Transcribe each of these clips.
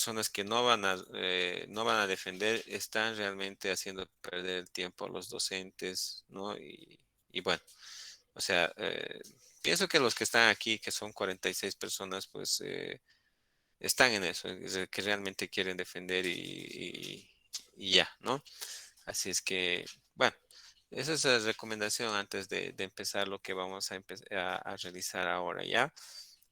personas que no van a defender están realmente haciendo perder el tiempo a los docentes, ¿no? Y bueno, o sea, pienso que los que están aquí, que son 46 personas, pues están en eso, es de que realmente quieren defender y ya, ¿no? Así es que, bueno, esa es la recomendación antes de empezar lo que vamos a realizar ahora, ¿ya?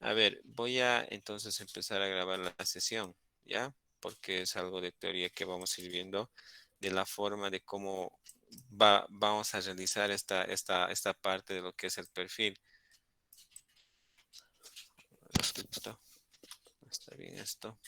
A ver, voy a entonces empezar a grabar la sesión, ¿ya? Porque es algo de teoría que vamos a ir viendo de la forma de cómo vamos a realizar esta parte de lo que es el perfil. Listo, está bien esto.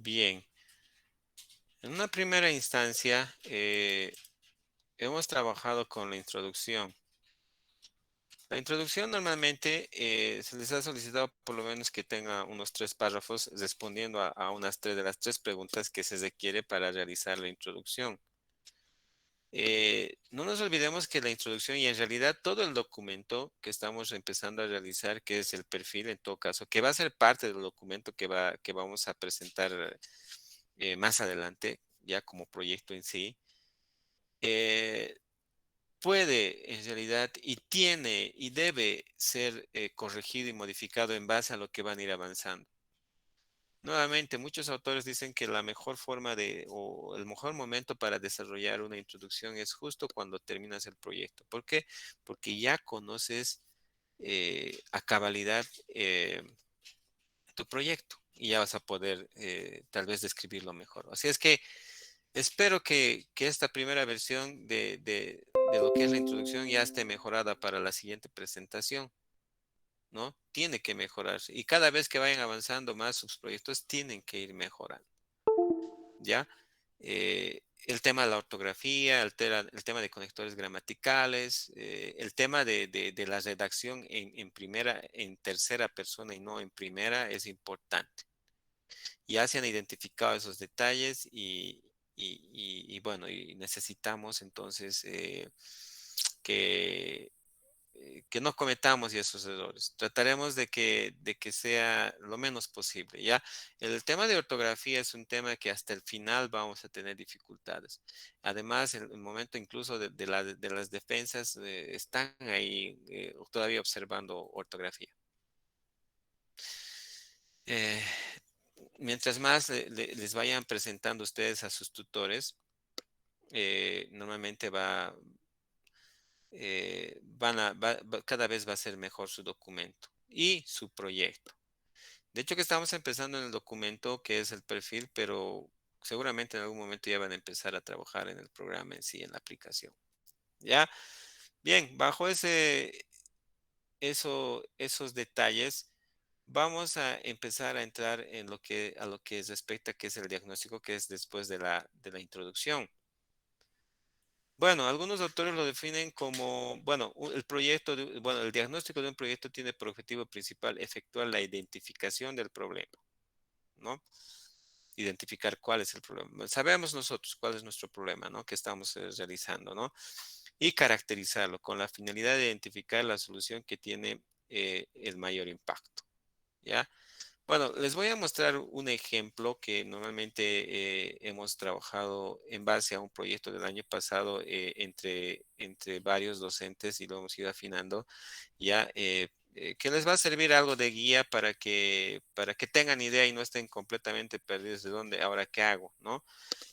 Bien, en una primera instancia hemos trabajado con la introducción. La introducción normalmente se les ha solicitado por lo menos que tenga unos 3 párrafos respondiendo a unas de las 3 preguntas que se requiere para realizar la introducción. No nos olvidemos que la introducción y en realidad todo el documento que estamos empezando a realizar, que es el perfil en todo caso, que va a ser parte del documento que vamos a presentar más adelante, ya como proyecto en sí, eh, puede en realidad y tiene y debe ser corregido y modificado en base a lo que van a ir avanzando. Nuevamente, muchos autores dicen que la mejor forma o el mejor momento para desarrollar una introducción es justo cuando terminas el proyecto. ¿Por qué? Porque ya conoces a cabalidad tu proyecto y ya vas a poder tal vez describirlo mejor. Así es que espero que esta primera versión de lo que es la introducción ya esté mejorada para la siguiente presentación, ¿no? Tiene que mejorarse y cada vez que vayan avanzando más sus proyectos tienen que ir mejorando. ¿Ya? El tema de la ortografía, el tema de conectores gramaticales, el tema de la redacción en tercera persona y no en primera es importante. Ya se han identificado esos detalles y bueno, y necesitamos entonces que que no cometamos esos errores. Trataremos de que sea lo menos posible, ¿ya? El tema de ortografía es un tema que hasta el final vamos a tener dificultades. Además, en el momento incluso de las defensas están ahí todavía observando ortografía. Eh, Mientras más les vayan presentando ustedes a sus tutores, normalmente cada vez va a ser mejor su documento y su proyecto. De hecho, que estamos empezando en el documento que es el perfil, pero seguramente en algún momento ya van a empezar a trabajar en el programa en sí, en la aplicación. ¿Ya? Bien, bajo esos detalles, vamos a empezar a entrar en a lo que respecta, que es el diagnóstico, que es después de la introducción. Bueno, algunos autores lo definen como, bueno, bueno, el diagnóstico de un proyecto tiene por objetivo principal efectuar la identificación del problema, ¿no? Identificar cuál es el problema. Sabemos nosotros cuál es nuestro problema, ¿no? Que estamos realizando, ¿no? Y caracterizarlo con la finalidad de identificar la solución que tiene el mayor impacto, ¿ya? Bueno, les voy a mostrar un ejemplo que normalmente hemos trabajado en base a un proyecto del año pasado entre varios docentes y lo hemos ido afinando ya que les va a servir algo de guía para que tengan idea y no estén completamente perdidos de dónde, ahora qué hago, ¿no?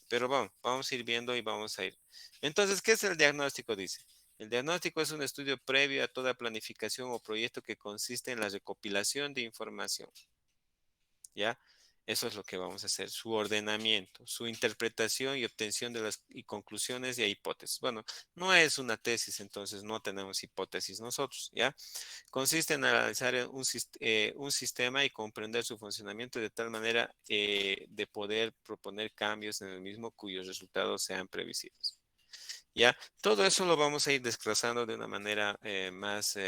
Pero vamos a ir viendo y vamos a ir. Entonces, ¿qué es el diagnóstico? Dice. El diagnóstico es un estudio previo a toda planificación o proyecto que consiste en la recopilación de información. ¿Ya? Eso es lo que vamos a hacer, su ordenamiento, su interpretación y obtención de las conclusiones y hipótesis. Bueno, no es una tesis, entonces no tenemos hipótesis nosotros, ¿ya? Consiste en analizar un sistema y comprender su funcionamiento de tal manera de poder proponer cambios en el mismo cuyos resultados sean previsibles. ¿Ya? Todo eso lo vamos a ir desglosando de una manera más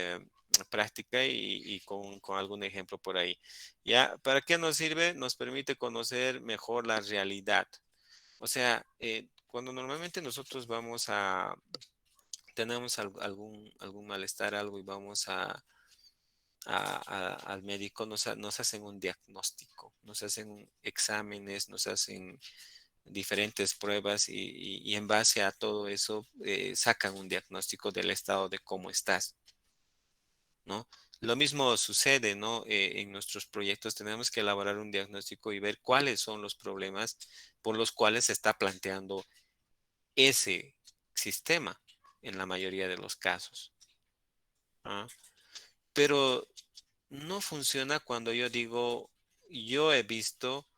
práctica y con algún ejemplo por ahí. ¿Ya? ¿Para qué nos sirve? Nos permite conocer mejor la realidad. O sea, cuando normalmente nosotros tenemos algún malestar, algo y vamos al médico, nos hacen un diagnóstico, nos hacen exámenes, nos hacen diferentes pruebas y en base a todo eso sacan un diagnóstico del estado de cómo estás, ¿no? Lo mismo sucede, ¿no? En nuestros proyectos tenemos que elaborar un diagnóstico y ver cuáles son los problemas por los cuales se está planteando ese sistema en la mayoría de los casos. ¿Ah? Pero no funciona cuando yo digo, yo he visto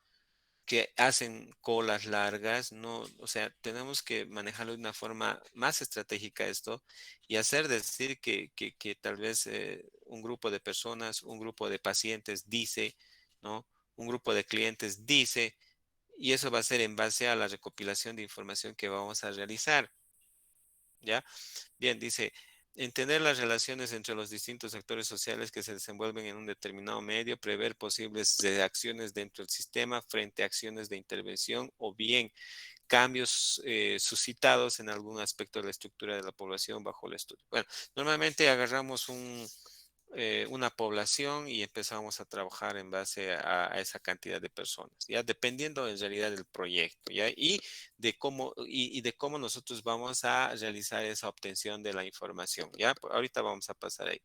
que hacen colas largas, no, o sea, tenemos que manejarlo de una forma más estratégica esto y hacer decir que tal vez un grupo de personas, un grupo de pacientes dice, ¿no? Un grupo de clientes dice, y eso va a ser en base a la recopilación de información que vamos a realizar, ¿ya? Bien, dice, entender las relaciones entre los distintos actores sociales que se desenvuelven en un determinado medio, prever posibles reacciones dentro del sistema frente a acciones de intervención o bien cambios suscitados en algún aspecto de la estructura de la población bajo el estudio. Bueno, normalmente agarramos una población y empezamos a trabajar en base a esa cantidad de personas, ya dependiendo en realidad del proyecto, ya y de cómo nosotros vamos a realizar esa obtención de la información, ya. Ahorita vamos a pasar ahí.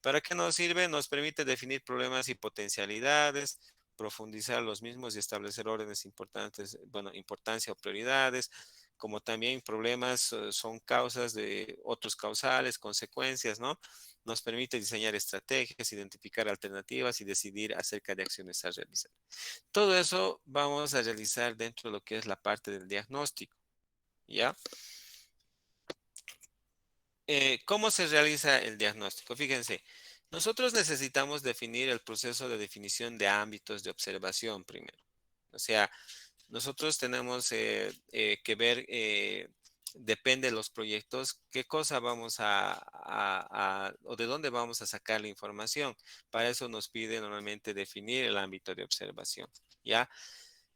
¿Para qué nos sirve? Nos permite definir problemas y potencialidades, profundizar los mismos y establecer órdenes importantes, bueno, importancia o prioridades, como también problemas son causas de otros causales, consecuencias, ¿no? Nos permite diseñar estrategias, identificar alternativas y decidir acerca de acciones a realizar. Todo eso vamos a realizar dentro de lo que es la parte del diagnóstico, ¿ya? ¿Cómo se realiza el diagnóstico? Fíjense, nosotros necesitamos definir el proceso de definición de ámbitos de observación primero. O sea, nosotros tenemos que ver, depende de los proyectos, qué cosa vamos o de dónde vamos a sacar la información. Para eso nos pide normalmente definir el ámbito de observación, ¿ya?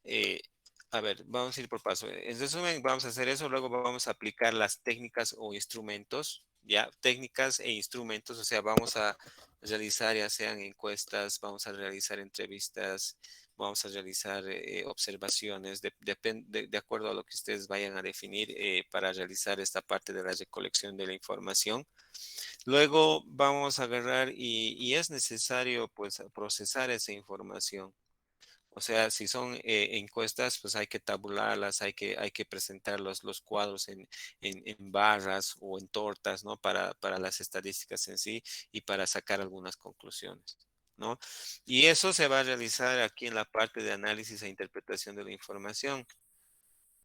Eh, a ver, vamos a ir por paso. En resumen, vamos a hacer eso, luego vamos a aplicar las técnicas o instrumentos, ¿ya? Técnicas e instrumentos, o sea, vamos a realizar ya sean encuestas, vamos a realizar entrevistas, vamos a realizar observaciones, de acuerdo a lo que ustedes vayan a definir para realizar esta parte de la recolección de la información. Luego vamos a agarrar y es necesario pues procesar esa información. O sea, si son encuestas, pues hay que tabularlas, hay que presentar los cuadros en barras o en tortas, ¿no? Para las estadísticas en sí y para sacar algunas conclusiones, ¿no? Y eso se va a realizar aquí en la parte de análisis e interpretación de la información.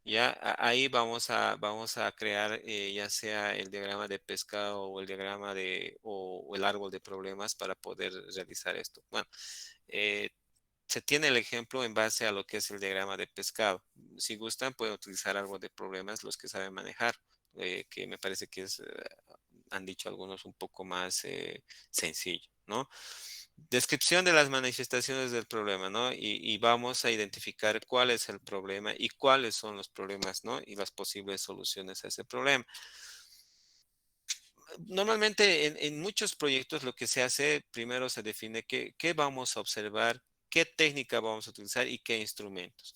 Ya ahí vamos a crear ya sea el diagrama de pescado o el diagrama o el árbol de problemas para poder realizar esto. Bueno, eh, se tiene el ejemplo en base a lo que es el diagrama de pescado. Si gustan, pueden utilizar algo de problemas los que saben manejar, que me parece que han dicho algunos un poco más sencillo, ¿no? Descripción de las manifestaciones del problema, ¿no? Y vamos a identificar cuál es el problema y cuáles son los problemas, ¿no? Y las posibles soluciones a ese problema. Normalmente en muchos proyectos lo que se hace, primero se define qué vamos a observar, qué técnica vamos a utilizar y qué instrumentos.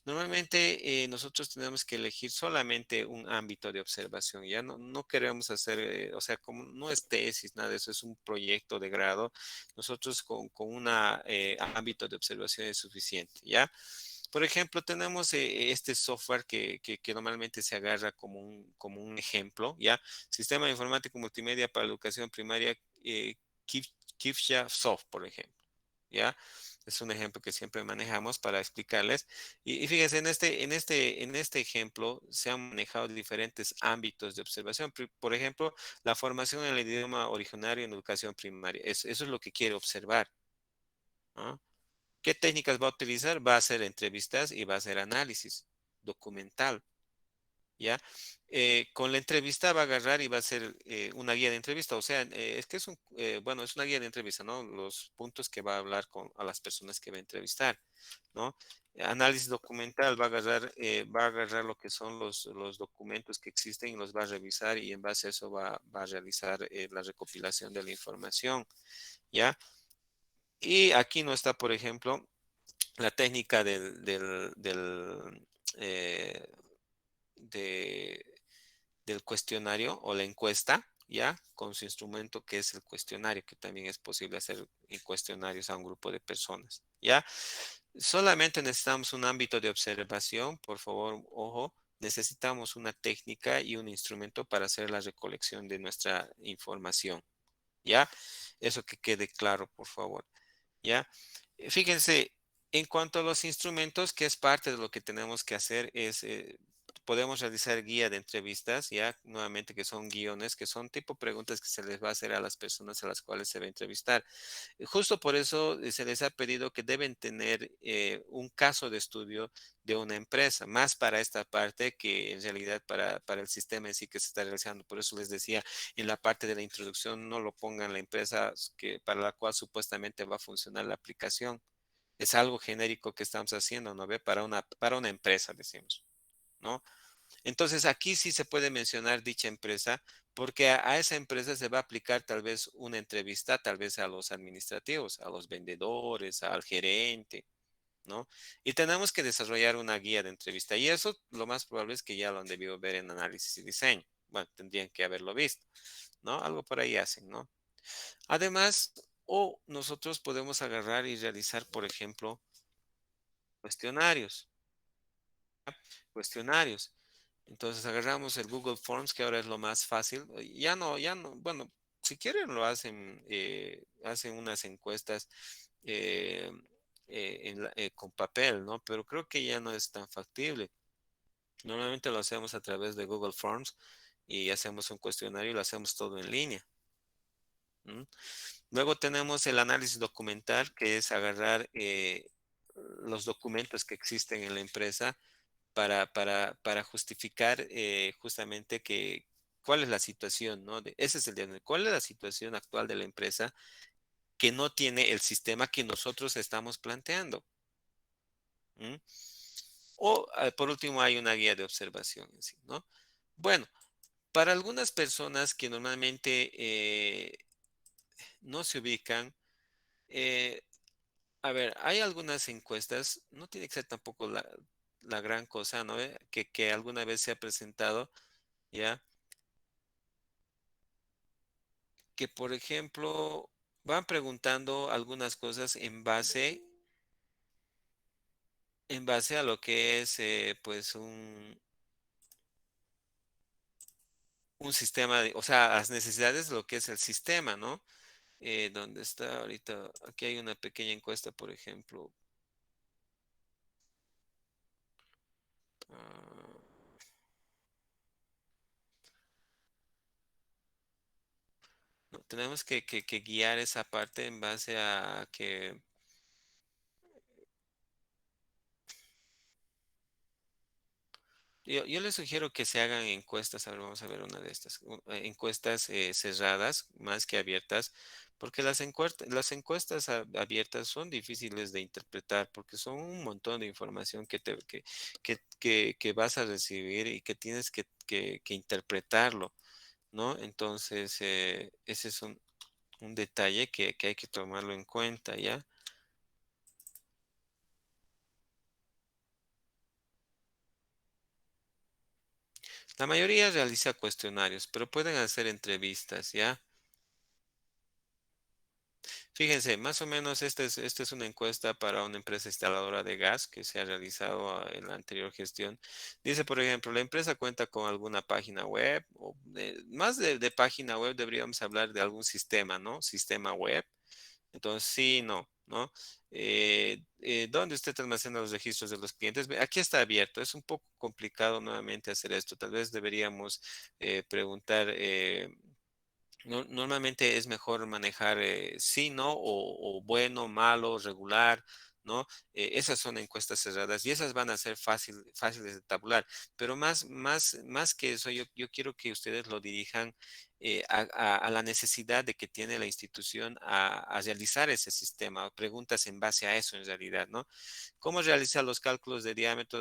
Normalmente nosotros tenemos que elegir solamente un ámbito de observación, ya no queremos hacer, o sea, como no es tesis, nada de eso, es un proyecto de grado, nosotros con un ámbito de observación es suficiente, ¿ya? Por ejemplo, tenemos este software que normalmente se agarra como un ejemplo, ¿ya? Sistema informático multimedia para educación primaria, Kifsha Soft, por ejemplo, ¿ya? Es un ejemplo que siempre manejamos para explicarles. Y fíjense, en este ejemplo se han manejado diferentes ámbitos de observación. Por ejemplo, la formación en el idioma originario en educación primaria. Eso es lo que quiere observar, ¿no? ¿Qué técnicas va a utilizar? Va a hacer entrevistas y va a hacer análisis documental. ¿ya? Con la entrevista va a agarrar y va a ser una guía de entrevista, o sea, es que es bueno, es una guía de entrevista, ¿no? Los puntos que va a hablar a las personas que va a entrevistar, ¿no? Análisis documental va a agarrar lo que son los documentos que existen y los va a revisar y en base a eso va a realizar la recopilación de la información, ¿ya? Y aquí no está, por ejemplo, la técnica eh, de- del cuestionario o la encuesta, ¿ya? Con su instrumento que es el cuestionario, que también es posible hacer cuestionarios a un grupo de personas, ¿ya? Solamente necesitamos un ámbito de observación, por favor, ojo, necesitamos una técnica y un instrumento para hacer la recolección de nuestra información, ¿ya? Eso que quede claro, por favor. ¿Ya? Fíjense, en cuanto a los instrumentos, que es parte de lo que tenemos que hacer, podemos realizar guía de entrevistas, ya nuevamente que son guiones, que son tipo preguntas que se les va a hacer a las personas a las cuales se va a entrevistar. Justo por eso se les ha pedido que deben tener un caso de estudio de una empresa, más para esta parte que en realidad para el sistema en sí que se está realizando. Por eso les decía, en la parte de la introducción no lo pongan la empresa para la cual supuestamente va a funcionar la aplicación. Es algo genérico que estamos haciendo, ¿no ve? Para una empresa, decimos, ¿no? Entonces aquí sí se puede mencionar dicha empresa porque a esa empresa se va a aplicar tal vez una entrevista, tal vez a los administrativos, a los vendedores, al gerente, ¿no? Y tenemos que desarrollar una guía de entrevista y eso lo más probable es que ya lo han debido ver en análisis y diseño. Bueno, tendrían que haberlo visto, ¿no? Algo por ahí hacen, ¿no? Además, o nosotros podemos agarrar y realizar, por ejemplo, cuestionarios, cuestionarios. Entonces agarramos el Google Forms, que ahora es lo más fácil. Ya no, bueno, si quieren lo hacen unas encuestas eh, con papel, ¿no? Pero creo que ya no es tan factible. Normalmente lo hacemos a través de Google Forms y hacemos un cuestionario y lo hacemos todo en línea. ¿Mm? Luego tenemos el análisis documental, que es agarrar los documentos que existen en la empresa para justificar justamente cuál es la situación, ¿no? Ese es el diagnóstico. ¿Cuál es la situación actual de la empresa que no tiene el sistema que nosotros estamos planteando? ¿Mm? O por último hay una guía de observación en sí, ¿no? Bueno, para algunas personas que normalmente no se ubican, eh, a ver, hay algunas encuestas, no tiene que ser tampoco la gran cosa, ¿no? Que alguna vez se ha presentado, ¿ya? Que, por ejemplo, van preguntando algunas cosas en base a lo que es, pues, un sistema, o sea, las necesidades de lo que es el sistema, ¿no? ¿Dónde está ahorita? Aquí hay una pequeña encuesta, por ejemplo. Ah, no, tenemos que guiar esa parte en base a que yo les sugiero que se hagan encuestas, a ver, vamos a ver una de estas, encuestas cerradas más que abiertas, porque las encuestas abiertas son difíciles de interpretar, porque son un montón de información que vas a recibir y que tienes que interpretarlo, ¿no? Entonces, ese es un detalle que hay que tomarlo en cuenta, ¿ya? La mayoría realiza cuestionarios, pero pueden hacer entrevistas, ¿ya? Fíjense, más o menos esta es una encuesta para una empresa instaladora de gas que se ha realizado en la anterior gestión. Dice, por ejemplo, la empresa cuenta con alguna página web, o más de página web deberíamos hablar de algún sistema, ¿no? Sistema web. Entonces, sí, no, ¿no? ¿Dónde usted almacena los registros de los clientes? Aquí está abierto. Es un poco complicado nuevamente hacer esto. Tal vez deberíamos preguntar. Normalmente es mejor manejar sí, no, o bueno, malo, regular, ¿no? Esas son encuestas cerradas y esas van a ser fáciles de tabular. Pero más que eso, yo quiero que ustedes lo dirijan a la necesidad de que tiene la institución a realizar ese sistema, preguntas en base a eso en realidad, ¿no? ¿Cómo realiza los cálculos de diámetro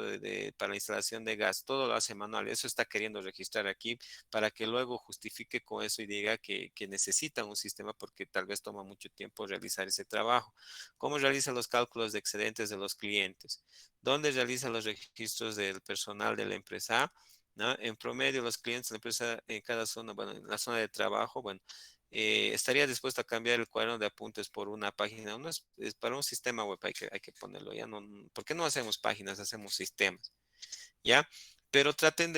para la instalación de gas? Todo lo hace manual. Eso está queriendo registrar aquí para que luego justifique con eso y diga que necesita un sistema porque tal vez toma mucho tiempo realizar ese trabajo. ¿Cómo realiza los cálculos de excedentes de los clientes? ¿Dónde realiza los registros del personal de la empresa? ¿No? En promedio, los clientes de la empresa en cada zona, bueno, en la zona de trabajo, bueno, estaría dispuesto a cambiar el cuaderno de apuntes por una página. Es para un sistema web, hay que ponerlo, ¿ya? No, ¿por qué no hacemos páginas? Hacemos sistemas, ¿ya? Pero traten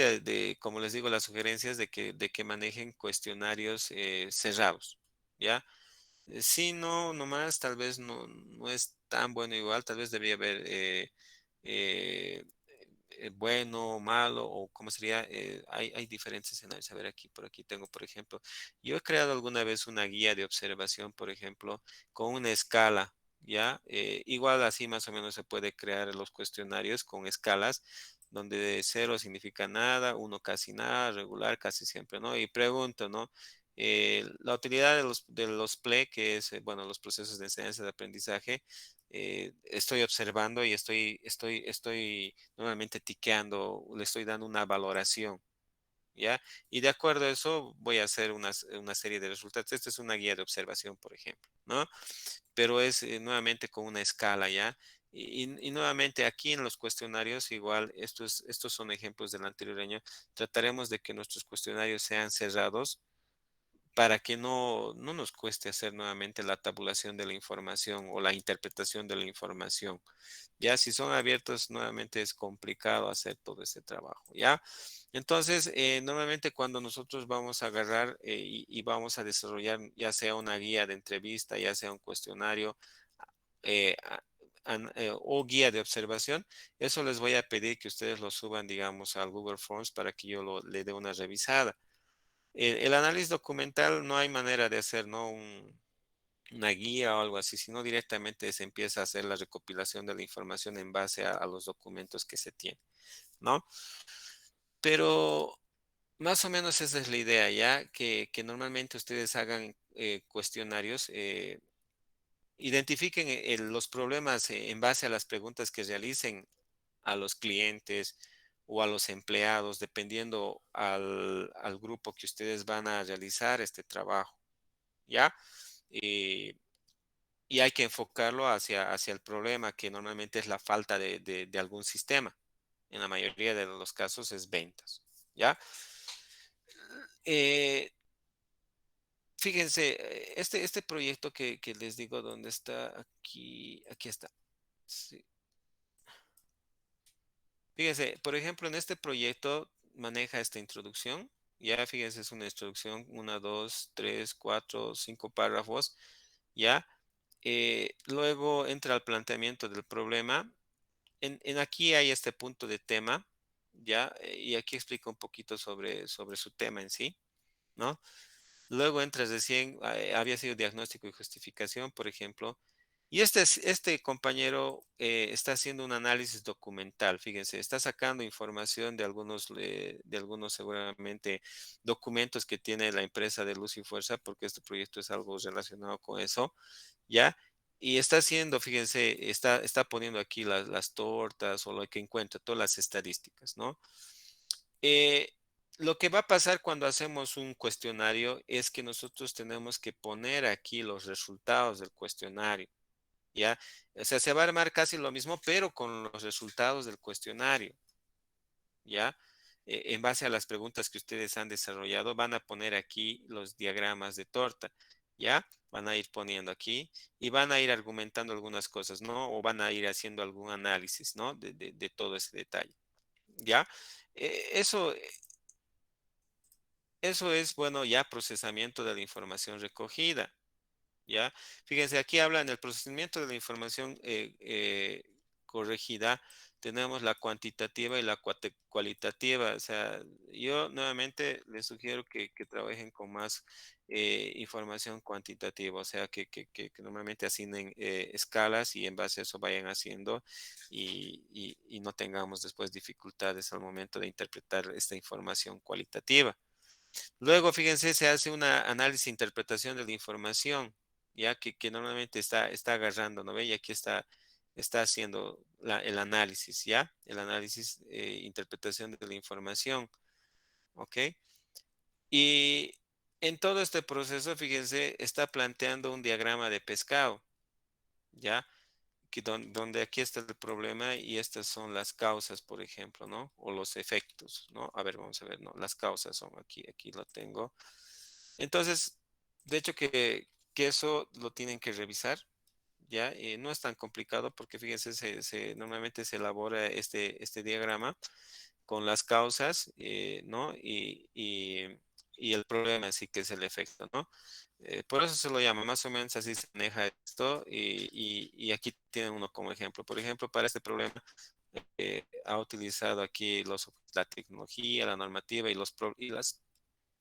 como les digo, las sugerencias de que manejen cuestionarios cerrados, ¿ya? Sí, no, nomás tal vez no es tan bueno igual, tal vez debería haber eh, bueno, malo, o cómo sería, hay diferentes escenarios. A ver, por aquí tengo, por ejemplo, yo he creado alguna vez una guía de observación, por ejemplo, con una escala, ¿ya? Igual así más o menos se puede crear los cuestionarios con escalas, donde cero significa nada, uno casi nada, regular casi siempre, ¿no? Y pregunto, ¿no? La utilidad de los PLE, que es, bueno, los procesos de enseñanza y de aprendizaje, estoy observando y estoy nuevamente tiqueando, le estoy dando una valoración, ¿ya? Y de acuerdo a eso voy a hacer una serie de resultados. Esta es una guía de observación, por ejemplo, ¿no? Pero es nuevamente con una escala, ¿ya? Y nuevamente aquí en los cuestionarios, igual, estos son ejemplos del anterior año, trataremos de que nuestros cuestionarios sean cerrados para que no nos cueste hacer nuevamente la tabulación de la información o la interpretación de la información. Ya si son abiertos, nuevamente es complicado hacer todo ese trabajo, ¿ya? Entonces, normalmente cuando nosotros vamos a agarrar y vamos a desarrollar ya sea una guía de entrevista, ya sea un cuestionario o guía de observación, eso les voy a pedir que ustedes lo suban, digamos, al Google Forms para que yo le dé una revisada. El análisis documental no hay manera de hacer, ¿no? Una guía o algo así, sino directamente se empieza a hacer la recopilación de la información en base a los documentos que se tienen, ¿no? Pero más o menos esa es la idea, ¿ya? Que normalmente ustedes hagan cuestionarios, identifiquen los problemas en base a las preguntas que realicen a los clientes o a los empleados, dependiendo al grupo que ustedes van a realizar este trabajo, ¿ya? Eh, y hay que enfocarlo hacia el problema, que normalmente es la falta de algún sistema. En la mayoría de los casos es ventas, ¿ya? Eh, Fíjense, este proyecto que les digo, ¿dónde está? Aquí está. Sí. Fíjense, por ejemplo, en este proyecto maneja esta introducción. Ya, fíjense, es una introducción, una, dos, tres, cuatro, cinco párrafos, ¿ya? Luego entra al planteamiento del problema. En aquí hay este punto de tema, ¿ya? Y aquí explica un poquito sobre su tema en sí, ¿no? Luego entras recién, había sido diagnóstico y justificación, por ejemplo. Y este compañero está haciendo un análisis documental, fíjense, está sacando información de algunos seguramente documentos que tiene la empresa de Luz y Fuerza, porque este proyecto es algo relacionado con eso, ¿ya? Y está haciendo, fíjense, está poniendo aquí las tortas o lo que encuentra, todas las estadísticas, ¿no? Eh, lo que va a pasar cuando hacemos un cuestionario es que nosotros tenemos que poner aquí los resultados del cuestionario, ¿ya? O sea, se va a armar casi lo mismo, pero con los resultados del cuestionario, ¿ya? En base a las preguntas que ustedes han desarrollado, van a poner aquí los diagramas de torta, ¿ya? Van a ir poniendo aquí y van a ir argumentando algunas cosas, ¿no? O van a ir haciendo algún análisis, ¿no? De todo ese detalle, ¿ya? Eso, eso es, bueno, ya procesamiento de la información recogida, ¿ya? Fíjense, aquí habla en el procesamiento de la información corregida. tenemos la cuantitativa y la cualitativa. O sea, yo nuevamente les sugiero que trabajen con más información cuantitativa, o sea, que normalmente asignen escalas y en base a eso vayan haciendo y no tengamos después dificultades al momento de interpretar esta información cualitativa. Luego, fíjense, se hace una análisis e interpretación de la información, ya que normalmente está agarrando, ¿no ve? Y aquí está haciendo el análisis, ¿ya? El análisis, interpretación de la información, ¿ok? Y en todo este proceso, fíjense, está planteando un diagrama de pescado, ¿ya? Donde aquí está el problema y estas son las causas, por ejemplo, ¿no? O los efectos, ¿no? A ver, vamos a ver, ¿no? Las causas son aquí lo tengo. Entonces, de hecho que eso lo tienen que revisar, ¿ya? No es tan complicado porque fíjense, normalmente se elabora este diagrama con las causas, ¿no? Y el problema sí que es el efecto, ¿no? Por eso se lo llama, más o menos así se maneja esto y aquí tienen uno como ejemplo. Por ejemplo, para este problema ha utilizado aquí la tecnología, la normativa y los y las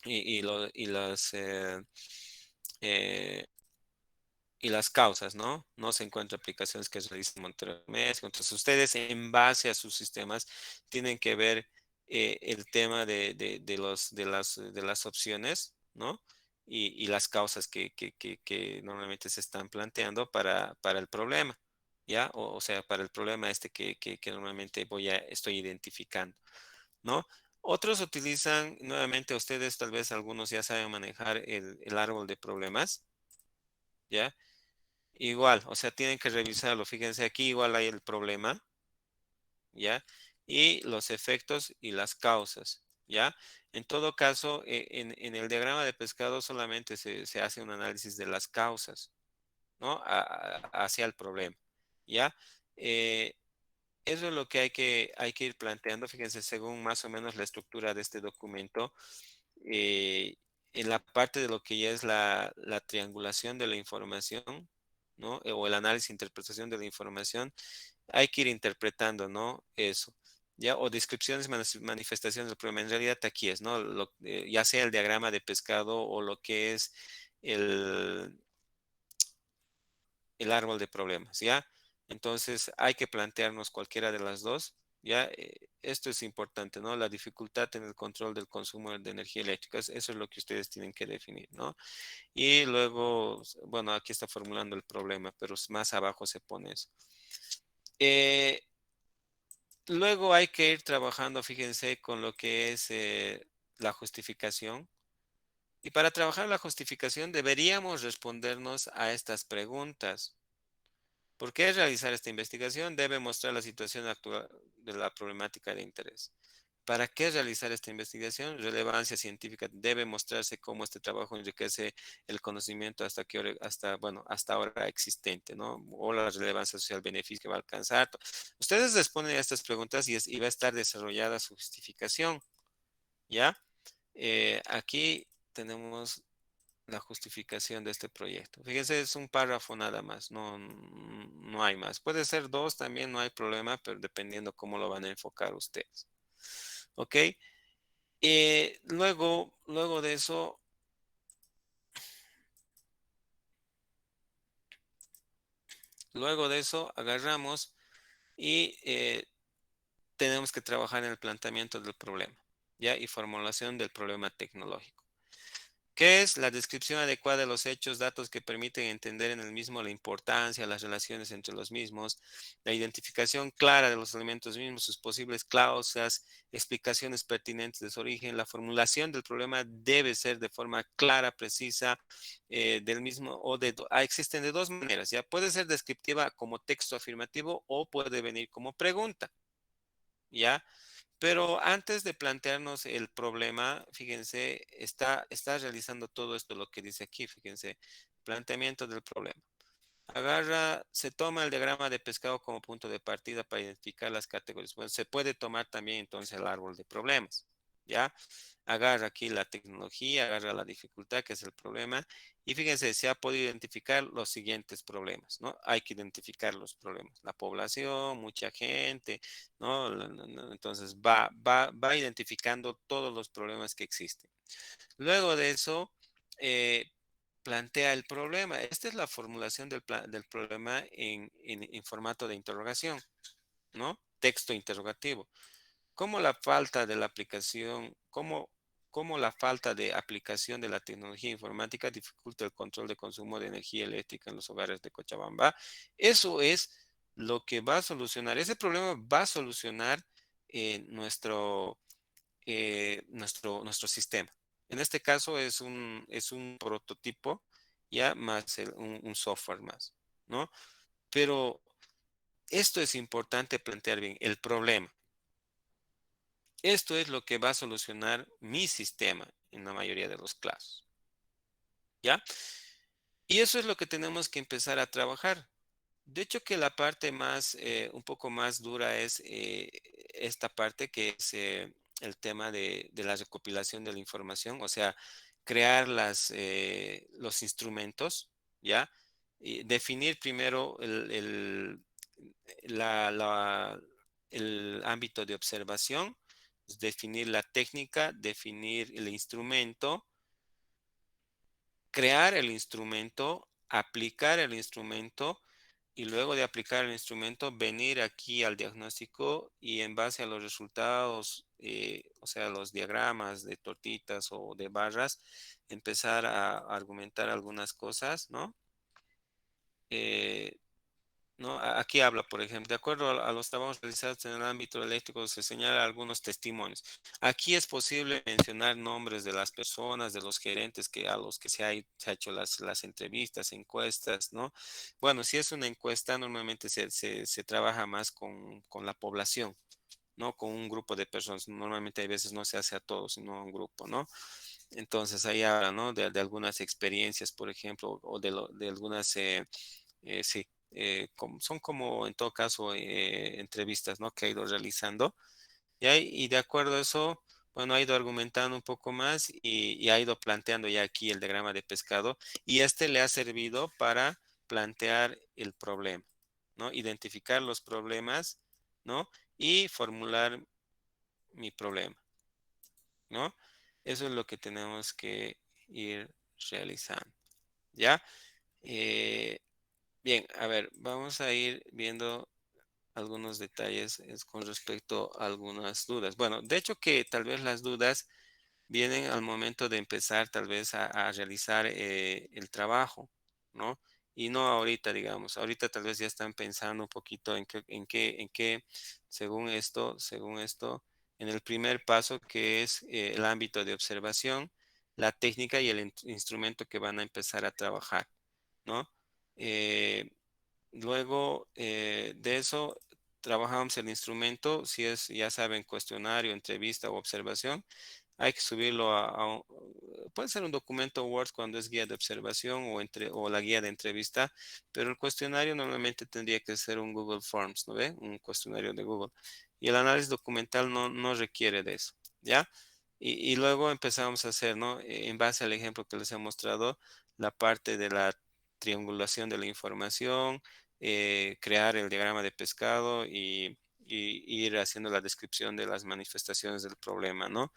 y las eh, y las causas, ¿no? No se encuentran aplicaciones que realizan Montero México. Entonces, ustedes en base a sus sistemas tienen que ver el tema de las opciones, ¿no? Y las causas que normalmente se están planteando para el problema, ¿ya? O sea, para el problema este que normalmente estoy identificando, ¿no? Otros utilizan, nuevamente, ustedes tal vez algunos ya saben manejar el árbol de problemas, ¿ya? Igual, o sea, tienen que revisarlo. Fíjense, aquí igual hay el problema, ¿ya? Y los efectos y las causas, ¿ya? En todo caso, en el diagrama de pescado solamente se hace un análisis de las causas, ¿no? Hacia el problema, ¿ya? Eh, Eso es lo que hay que ir planteando, fíjense, según más o menos la estructura de este documento. eh, en la parte de lo que ya es la triangulación de la información, ¿no? O el análisis e interpretación de la información, hay que ir interpretando, ¿no? Eso, ¿ya? O descripciones, manifestaciones del problema. En realidad aquí es, ¿no? Ya sea el diagrama de pescado o lo que es el, el árbol de problemas, ¿ya? Entonces hay que plantearnos cualquiera de las dos, ¿ya? Esto es importante, ¿no? La dificultad en el control del consumo de energía eléctrica, eso es lo que ustedes tienen que definir, ¿no? Y luego, bueno, aquí está formulando el problema, pero más abajo se pone eso. Eh, Luego hay que ir trabajando, fíjense, con lo que es la justificación. Y para trabajar la justificación deberíamos respondernos a estas preguntas. ¿Por qué realizar esta investigación? Debe mostrar la situación actual de la problemática de interés. ¿Para qué realizar esta investigación? Relevancia científica. Debe mostrarse cómo este trabajo enriquece el conocimiento bueno, hasta ahora existente, ¿no? O la relevancia social, beneficio que va a alcanzar. Ustedes responden a estas preguntas y va a estar desarrollada su justificación, ¿ya? Aquí tenemos la justificación de este proyecto. Fíjense, es un párrafo nada más, no hay más. Puede ser dos también, no hay problema, pero dependiendo cómo lo van a enfocar ustedes. ¿Ok? Luego de eso, agarramos y tenemos que trabajar en el planteamiento del problema, ¿ya? Y formulación del problema tecnológico. ¿Qué es la descripción adecuada de los hechos, datos que permiten entender en el mismo la importancia, las relaciones entre los mismos, la identificación clara de los elementos mismos, sus posibles causas, explicaciones pertinentes de su origen? La formulación del problema debe ser de forma clara, precisa, del mismo, existen de dos maneras, ya puede ser descriptiva como texto afirmativo o puede venir como pregunta, ¿ya? Pero antes de plantearnos el problema, fíjense, está realizando todo esto lo que dice aquí, fíjense, planteamiento del problema. Se toma el diagrama de pescado como punto de partida para identificar las categorías. Bueno, se puede tomar también entonces el árbol de problemas, ¿ya? Agarra aquí la tecnología, agarra la dificultad, que es el problema, y fíjense, se ha podido identificar los siguientes problemas, ¿no? Hay que identificar los problemas. La población, mucha gente, ¿no? Entonces va identificando todos los problemas que existen. Luego de eso, eh, plantea el problema. Esta es la formulación del problema en formato de interrogación, ¿no? Texto interrogativo. ¿Cómo la falta de la aplicación, cómo la falta de aplicación de la tecnología informática dificulta el control de consumo de energía eléctrica en los hogares de Cochabamba? Eso es lo que va a solucionar, ese problema va a solucionar nuestro sistema. En este caso es un prototipo ya más un software más, ¿no? Pero esto es importante plantear bien, el problema. Esto es lo que va a solucionar mi sistema en la mayoría de los casos, ¿ya? Y eso es lo que tenemos que empezar a trabajar. De hecho, que la parte más, un poco más dura es esta parte que es el tema de la recopilación de la información, o sea, crear los instrumentos, ¿ya? Y definir primero la- la- el ámbito de observación, es definir la técnica, definir el instrumento, crear el instrumento, aplicar el instrumento y luego de aplicar el instrumento venir aquí al diagnóstico y en base a los resultados, o sea, los diagramas de tortitas o de barras, empezar a argumentar algunas cosas, ¿no? Eh, ¿No? Aquí habla, por ejemplo, de acuerdo a los trabajos realizados en el ámbito eléctrico, se señalan algunos testimonios. Aquí es posible mencionar nombres de las personas, de los gerentes a los que se ha hecho las entrevistas, encuestas, ¿no? Bueno, si es una encuesta, normalmente se trabaja más con la población, ¿no? Con un grupo de personas. Normalmente hay veces no se hace a todos, sino a un grupo, ¿no? Entonces ahí habla, ¿no? De algunas experiencias, por ejemplo, o de algunas sí, son como en todo caso entrevistas, ¿no? Que ha ido realizando. Y de acuerdo a eso, bueno, ha ido argumentando un poco más y ha ido planteando ya aquí el diagrama de pescado y este le ha servido para plantear el problema, ¿no? Identificar los problemas, ¿no? Y formular mi problema, ¿no? Eso es lo que tenemos que ir realizando, ¿ya? Eh, Bien, a ver, vamos a ir viendo algunos detalles con respecto a algunas dudas. Bueno, de hecho que tal vez las dudas vienen al momento de empezar tal vez a realizar el trabajo, ¿no? Y no ahorita, digamos. Ahorita tal vez ya están pensando un poquito en qué, según esto, en el primer paso que es el ámbito de observación, la técnica y el instrumento que van a empezar a trabajar, ¿no? Eh, Luego de eso, trabajamos el instrumento, si es, ya saben, cuestionario, entrevista o observación, hay que subirlo puede ser un documento Word cuando es guía de observación o la guía de entrevista, pero el cuestionario normalmente tendría que ser un Google Forms, ¿no ve? Un cuestionario de Google. Y el análisis documental no requiere de eso, ¿ya? Y luego empezamos a hacer, ¿no? En base al ejemplo que les he mostrado, la parte de la triangulación de la información, crear el diagrama de pescado y ir haciendo la descripción de las manifestaciones del problema, ¿no?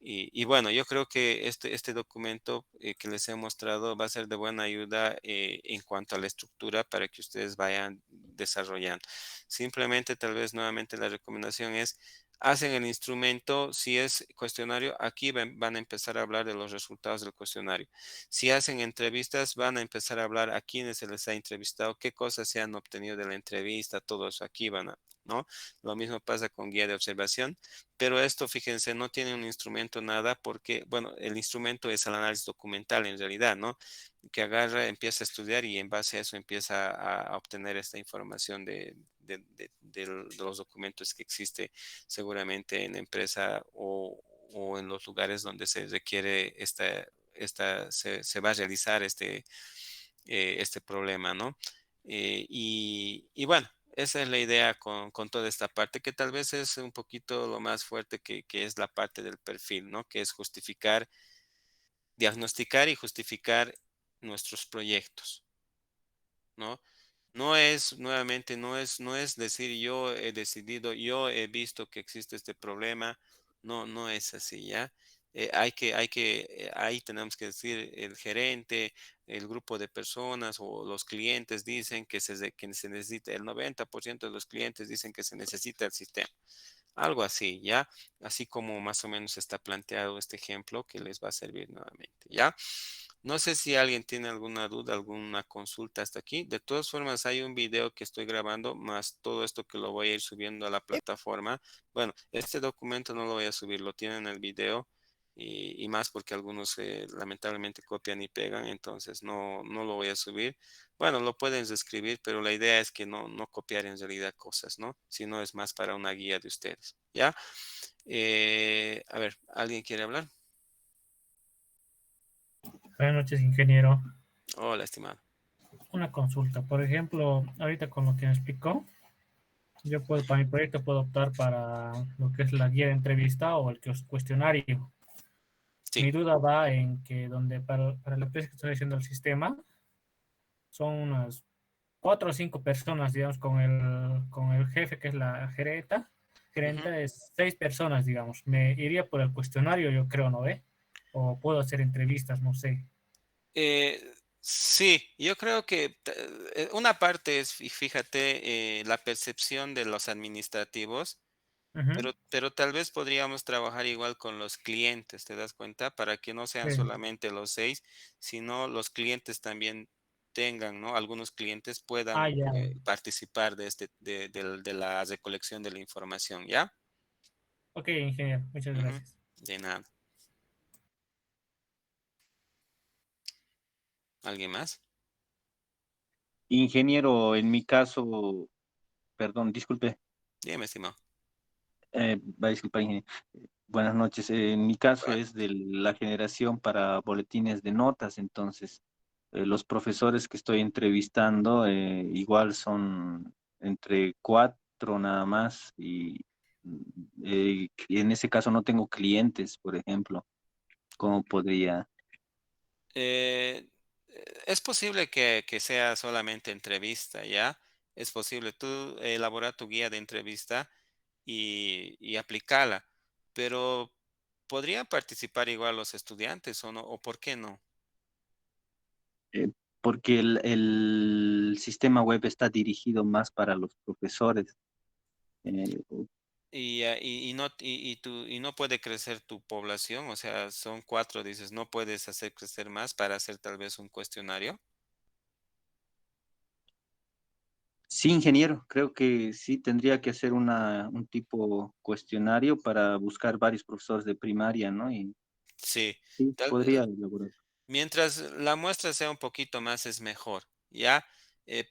Y bueno, yo creo que este documento que les he mostrado va a ser de buena ayuda en cuanto a la estructura para que ustedes vayan desarrollando. Simplemente, tal vez nuevamente la recomendación es, hacen el instrumento, si es cuestionario, aquí van a empezar a hablar de los resultados del cuestionario. Si hacen entrevistas, van a empezar a hablar a quiénes se les ha entrevistado, qué cosas se han obtenido de la entrevista, todo eso aquí van a, ¿no? Lo mismo pasa con guía de observación. Pero esto, fíjense, no tiene un instrumento nada porque, bueno, el instrumento es el análisis documental en realidad, ¿no? Que agarra, empieza a estudiar y en base a eso empieza a obtener esta información de los documentos que existe seguramente en la empresa o en los lugares donde se requiere se va a realizar este problema, ¿no? Y bueno. esa es la idea con toda esta parte, que tal vez es un poquito lo más fuerte que es la parte del perfil, ¿no? Que es justificar, diagnosticar y justificar nuestros proyectos, ¿no? No es, nuevamente, no es decir yo he decidido, yo he visto que existe este problema. No, no es así, ¿ya? Ahí tenemos que decir el gerente, el grupo de personas o los clientes dicen que se necesita, el 90% de los clientes dicen que se necesita el sistema. Algo así, ¿ya? Así como más o menos está planteado este ejemplo que les va a servir nuevamente, ¿ya? No sé si alguien tiene alguna duda, alguna consulta hasta aquí. De todas formas, hay un video que estoy grabando, más todo esto que lo voy a ir subiendo a la plataforma. Bueno, este documento no lo voy a subir, lo tienen en el video y más porque algunos lamentablemente copian y pegan, entonces no lo voy a subir. Bueno, lo pueden escribir, pero la idea es que no copiar en realidad cosas, ¿no? Sino es más para una guía de ustedes, ¿ya? A ver, ¿alguien quiere hablar? Buenas noches, ingeniero. Hola, estimado. Una consulta. Por ejemplo, ahorita con lo que me explicó, yo puedo, para mi proyecto puedo optar para lo que es la guía de entrevista o el cuestionario. Sí. Mi duda va en que donde para la empresa que estoy haciendo el sistema, son unas 4 o 5 personas, digamos, con el jefe, que es la gerenta. Ujú. Gerenta es 6 personas, digamos. Me iría por el cuestionario, yo creo, ¿no ve? O puedo hacer entrevistas, no sé. Sí, yo creo que una parte es, fíjate, la percepción de los administrativos, Ujú. pero tal vez podríamos trabajar igual con los clientes, ¿te das cuenta? Para que no sean Sí. solamente los 6, sino los clientes también tengan, ¿no? Algunos clientes Ah, puedan ya. participar de la recolección de la información, ¿ya? Ok, ingeniero, muchas Ujú. gracias. De nada. ¿Alguien más? Ingeniero, en mi caso, perdón, disculpe, Dime, estimado. va a disculpar, ingeniero. Buenas noches. En mi caso Bueno. es de la generación para boletines de notas, entonces los profesores que estoy entrevistando igual son entre cuatro nada más y en ese caso no tengo clientes, por ejemplo. ¿Cómo podría? Eh, es posible que sea solamente entrevista, ¿ya? Es posible. Tú elabora tu guía de entrevista y aplicarla, pero podrían participar igual los estudiantes o no, o por qué no. eh, Porque el sistema web está dirigido más para los profesores. eh, Y no puede crecer tu población, o sea, son 4, dices, no puedes hacer crecer más para hacer tal vez un cuestionario. Sí, ingeniero, creo que sí tendría que hacer un tipo cuestionario para buscar varios profesores de primaria, ¿no? Y Sí. sí, Tal- podría elaborar. Mientras la muestra sea un poquito más, es mejor, ¿ya?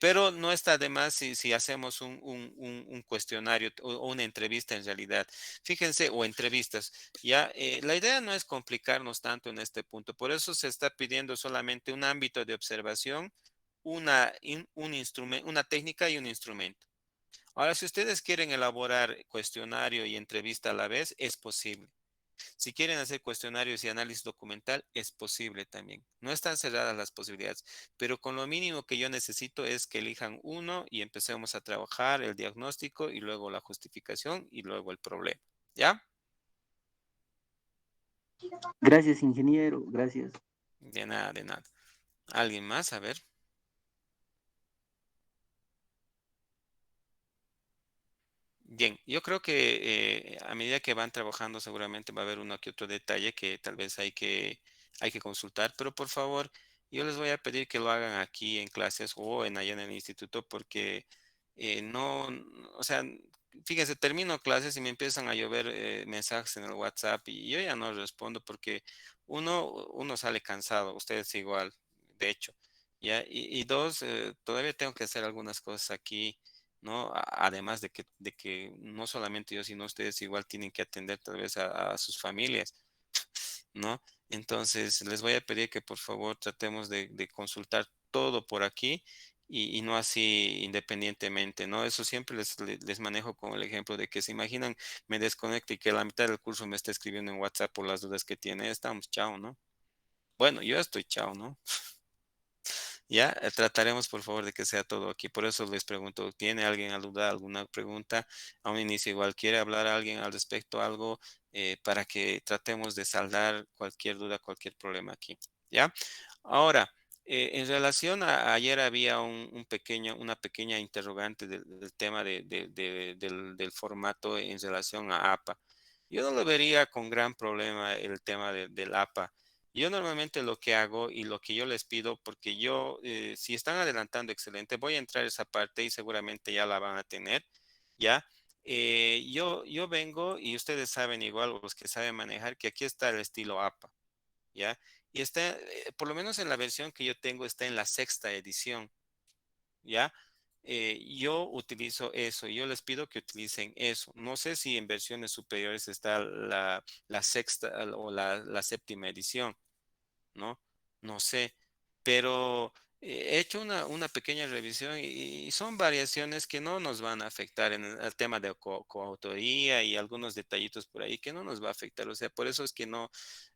Pero no está de más si hacemos un cuestionario o una entrevista en realidad. Fíjense, o entrevistas, ¿ya? La idea no es complicarnos tanto en este punto, por eso se está pidiendo solamente un ámbito de observación, un instrumento, una técnica y un instrumento. Ahora, si ustedes quieren elaborar cuestionario y entrevista a la vez, es posible. Si quieren hacer cuestionarios y análisis documental, es posible también. No están cerradas las posibilidades, pero con lo mínimo que yo necesito es que elijan uno y empecemos a trabajar el diagnóstico y luego la justificación y luego el problema. ¿Ya? Gracias, ingeniero, gracias. De nada, de nada. ¿Alguien más? A ver. Bien, yo creo que a medida que van trabajando seguramente va a haber uno que otro detalle que tal vez hay que consultar, pero por favor, yo les voy a pedir que lo hagan aquí en clases o allá en el instituto porque o sea, fíjense, termino clases y me empiezan a llover mensajes en el WhatsApp y yo ya no respondo porque uno sale cansado, ustedes igual, de hecho, ¿ya? Y dos, todavía tengo que hacer algunas cosas aquí, ¿no? Además de que no solamente yo, sino ustedes igual tienen que atender tal vez a sus familias, ¿no? Entonces, les voy a pedir que por favor tratemos de consultar todo por aquí y no así independientemente, ¿no? Eso siempre les manejo con el ejemplo de que se imaginan, me desconecto y que a la mitad del curso me está escribiendo en WhatsApp por las dudas que tiene, estamos chao, ¿no? Bueno, yo estoy chao, ¿no? Ya, trataremos por favor de que sea todo aquí. Por eso les pregunto, ¿tiene alguien alguna pregunta? A un inicio igual, ¿quiere hablar a alguien al respecto algo para que tratemos de saldar cualquier duda, cualquier problema aquí? ¿Ya? Ahora, en relación a ayer había una pequeña interrogante del tema del formato en relación a APA. Yo no lo vería con gran problema el tema del APA. Yo normalmente lo que hago y lo que yo les pido, porque yo, si están adelantando, excelente, voy a entrar a esa parte y seguramente ya la van a tener, ¿ya? Yo vengo y ustedes saben igual, los que saben manejar, que aquí está el estilo APA, ¿ya? Y está, por lo menos en la versión que yo tengo, está en la sexta edición, ¿ya? Yo utilizo eso, yo les pido que utilicen eso. No sé si en versiones superiores está la sexta o la séptima edición. ¿no? No sé, pero he hecho una pequeña revisión y son variaciones que no nos van a afectar en el tema de coautoría y algunos detallitos por ahí que no nos va a afectar. O sea, por eso es que no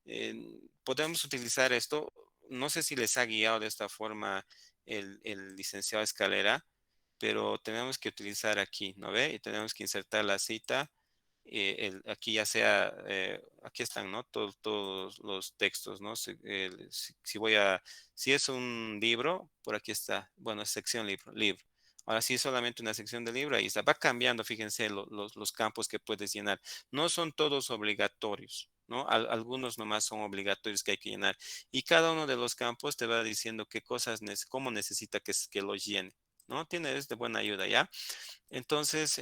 eh, podemos utilizar esto. No sé si les ha guiado de esta forma el licenciado Escalera, pero tenemos que utilizar aquí, ¿no ve? Y tenemos que insertar la cita aquí ya sea, aquí están, ¿no? Todos los textos, ¿no? Si voy si es un libro, por aquí está, bueno, sección libro. Ahora sí es solamente una sección de libro, ahí está. Va cambiando, fíjense, los campos que puedes llenar. No son todos obligatorios, ¿no? Algunos nomás son obligatorios que hay que llenar. Y cada uno de los campos te va diciendo qué cosas, cómo necesita que lo llene, ¿no? Es de buena ayuda, ¿ya? Entonces,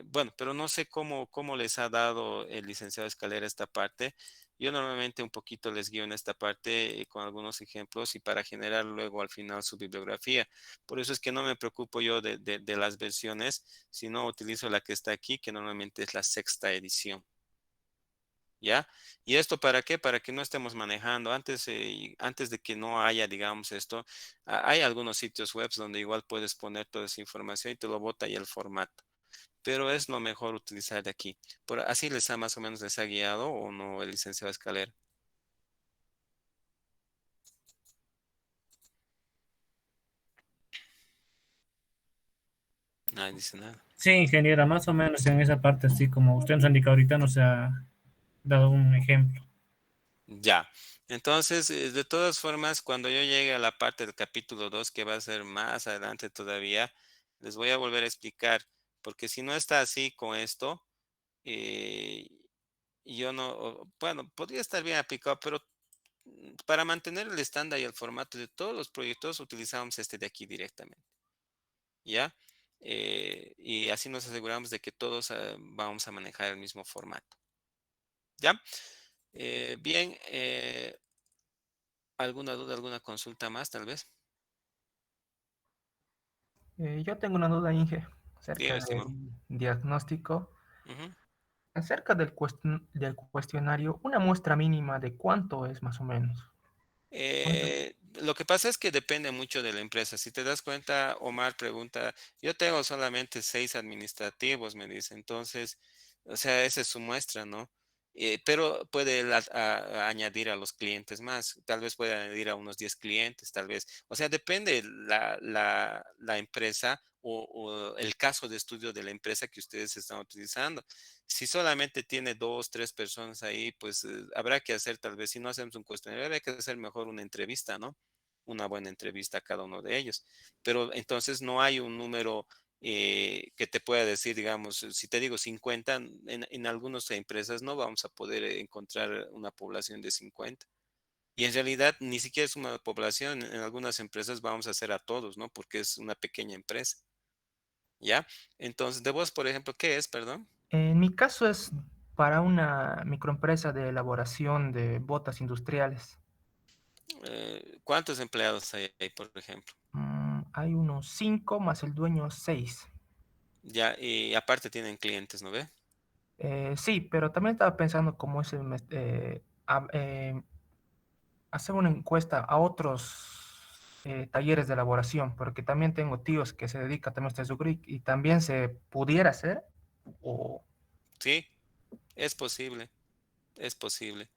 bueno, pero no sé cómo les ha dado el licenciado Escalera esta parte. Yo normalmente un poquito les guío en esta parte con algunos ejemplos y para generar luego al final su bibliografía. Por eso es que no me preocupo yo de las versiones, sino utilizo la que está aquí, que normalmente es la sexta edición. ¿Ya? ¿Y esto para qué? Para que no estemos manejando. Antes de que no haya, digamos, esto, hay algunos sitios web donde igual puedes poner toda esa información y te lo bota ahí el formato. Pero es lo mejor utilizar de aquí. Así les ha más o menos les ha guiado o no el licenciado Escalera. Nadie dice nada. Sí, ingeniera, más o menos en esa parte, así como usted nos ha indicado ahorita, nos ha dado un ejemplo. Ya. Entonces, de todas formas, cuando yo llegue a la parte del capítulo 2 que va a ser más adelante todavía, les voy a volver a explicar, porque si no está así con esto, eh, yo no, bueno, podría estar bien aplicado, pero para mantener el estándar y el formato de todos los proyectos utilizamos este de aquí directamente, ¿ya? Y así nos aseguramos de que todos vamos a manejar el mismo formato, ¿ya? Bien, ¿alguna duda, alguna consulta más, tal vez? Yo tengo una duda, Inge, acerca Dígame, del estimado. diagnóstico. Ujú. Acerca del cuestionario, una muestra mínima de cuánto es más o menos. ¿Cuánto? Lo que pasa es que depende mucho de la empresa. Si te das cuenta, Omar pregunta, yo tengo solamente 6 administrativos, me dice. Entonces, o sea, esa es su muestra, ¿no? Pero puede él añadir a los clientes más. Tal vez puede añadir a unos 10 clientes, tal vez. O sea, depende la empresa o el caso de estudio de la empresa que ustedes están utilizando. Si solamente tiene 2, 3 personas ahí, pues habrá que hacer, tal vez, si no hacemos un cuestionario, habrá que hacer mejor una entrevista, ¿no? Una buena entrevista a cada uno de ellos. Pero entonces no hay un número que te pueda decir, digamos, si te digo 50, en algunas empresas no vamos a poder encontrar una población de 50. Y en realidad ni siquiera es una población, en algunas empresas vamos a hacer a todos, ¿no? Porque es una pequeña empresa, ¿ya? Entonces, de vos, por ejemplo, ¿qué es, perdón? En mi caso es para una microempresa de elaboración de botas industriales. ¿Cuántos empleados hay ahí, por ejemplo? Hay unos 5 más el dueño 6. Ya, y aparte tienen clientes, ¿no ve? Sí, pero también estaba pensando cómo es hacer una encuesta a otros talleres de elaboración, porque también tengo tíos que se dedican también a este rubro y también se pudiera hacer, o Sí, es posible, es posible.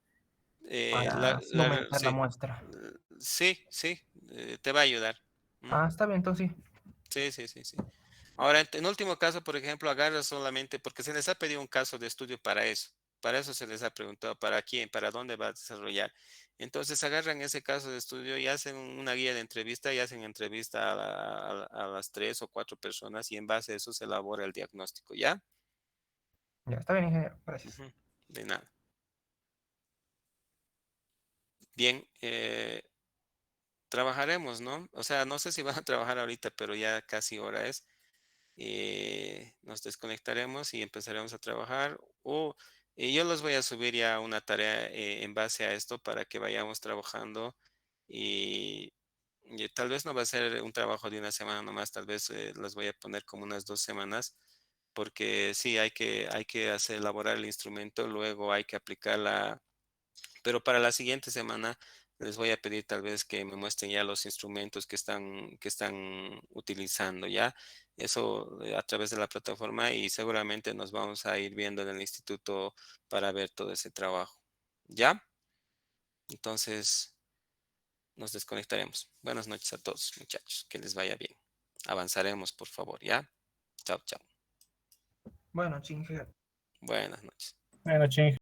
para así aumentar la Sí, muestra. sí, sí, te va a ayudar. ¿Mm? Ah, está bien, entonces sí. Sí, sí, sí, sí. Ahora, en último caso, por ejemplo, agarra solamente, porque se les ha pedido un caso de estudio para eso se les ha preguntado para quién, para dónde va a desarrollar. Entonces agarran ese caso de estudio y hacen una guía de entrevista y hacen entrevista a las 3 o 4 personas y en base a eso se elabora el diagnóstico, ¿ya? Ya, está bien, ingeniero. Gracias. Ujú. De nada. Bien, trabajaremos, ¿no? O sea, no sé si van a trabajar ahorita, pero ya casi hora es. Nos desconectaremos y empezaremos a trabajar. O yo les voy a subir ya una tarea en base a esto para que vayamos trabajando y, tal vez no va a ser un trabajo de una semana nomás, tal vez las voy a poner como unas 2 semanas, porque sí, hay que hacer elaborar el instrumento, luego hay que aplicarla, pero para la siguiente semana les voy a pedir tal vez que me muestren ya los instrumentos que están utilizando, ¿ya? Eso a través de la plataforma y seguramente nos vamos a ir viendo en el instituto para ver todo ese trabajo, ¿ya? Entonces nos desconectaremos. Buenas noches a todos, muchachos. Que les vaya bien. Avanzaremos, por favor, ¿ya? Chao, chao. Bueno, chingue. Buenas noches. Bueno, ching.